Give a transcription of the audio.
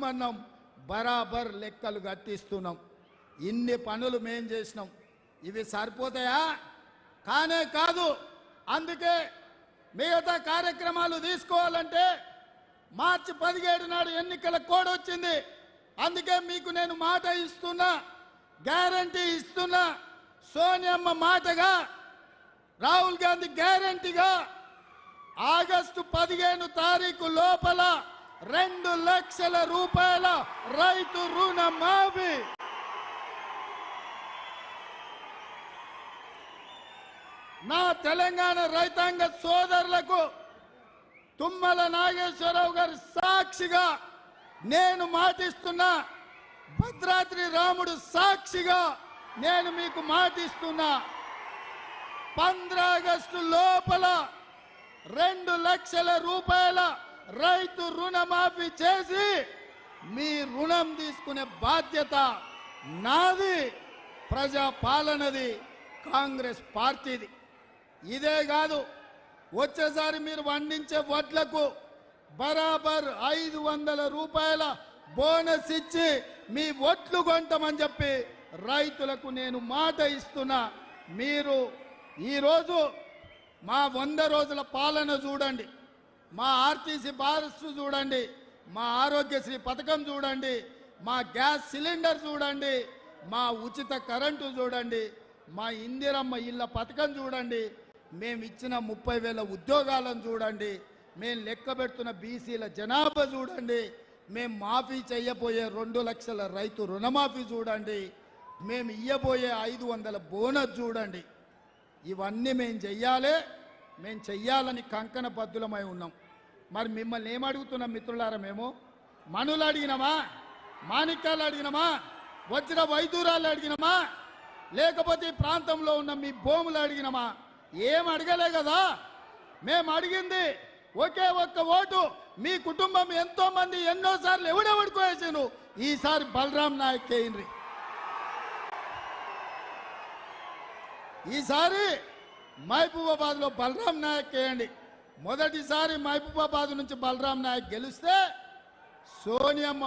కట్టమన్నాం, బరాబర్ లెక్కలు కట్టిస్తున్నాం. ఇన్ని పనులు మేం చేసినాం. ఇవి సరిపోతాయా? కానే కాదు. అందుకే మిగతా కార్యక్రమాలు తీసుకోవాలంటే మార్చి 17 నాడు ఎన్నికల కోడ్ వచ్చింది. అందుకే మీకు నేను మాట ఇస్తున్నా, గ్యారంటీ ఇస్తున్నా. సోనియమ్మ మాటగా, రాహుల్ గాంధీ గ్యారంటీగా ఆగస్టు 15 తారీఖు లోపల 2 లక్షల రూపాయల రైతు రుణమాఫీ. నా తెలంగాణ రైతాంగ సోదరులకు తుమ్మల నాగేశ్వరరావు గారి సాక్షిగా నేను మాటిస్తున్నా, భద్రాద్రి రాముడు సాక్షిగా నేను మీకు మాటిస్తున్నా, 15 ఆగస్టు లోపల 2 లక్షల రూపాయల రైతు రుణమాఫీ చేసి మీ రుణం తీసుకునే బాధ్యత నాది, ప్రజా పాలనది, కాంగ్రెస్ పార్టీది. ఇదే కాదు, వచ్చేసారి మీరు పండించే వడ్లకు బరాబర్ 500 రూపాయల బోనస్ ఇచ్చి మీ వడ్లు కొంటామని చెప్పి రైతులకు నేను మాట ఇస్తున్నా. మీరు ఈరోజు మా 100 రోజుల పాలన చూడండి, మా ఆర్టీసీ బస్సు చూడండి, మా ఆరోగ్యశ్రీ పథకం చూడండి, మా గ్యాస్ సిలిండర్ చూడండి, మా ఉచిత కరెంటు చూడండి, మా ఇందిరమ్మ ఇళ్ళ పథకం చూడండి, మేము ఇచ్చిన 30,000 ఉద్యోగాలను చూడండి, మేము లెక్క పెడుతున్న బీసీల జనాభా చూడండి, మేము మాఫీ చేయబోయే 2 లక్షల రైతు రుణమాఫీ చూడండి, మేము ఇయ్యబోయే 500 బోనస్ చూడండి. ఇవన్నీ మేము చెయ్యాలి, మేము చెయ్యాలని కంకణ బద్దులమై ఉన్నాం. మరి మిమ్మల్ని ఏమడుగుతున్నాం మిత్రులారా? మేము మనులు అడిగినామా? మాణిక్యాలు అడిగినామా? వజ్ర వైదూరాలు అడిగినామా? లేకపోతే ఈ ప్రాంతంలో ఉన్న మీ భూములు అడిగినామా? ఏం అడగలే కదా. మేము అడిగింది ఒకే ఒక్క ఓటు. మీ కుటుంబం ఎంతో మంది ఎన్నోసార్లు ఎవడెవడికో వేసాను, ఈసారి బలరాం నాయక్ కేయండి. ఈసారి మహబూబాబాద్ లో బలరాం నాయక్ వేయండి. మొదటిసారి మహబూబాబాద్ నుంచి బలరాం నాయక్ గెలిస్తే సోనియమ్మ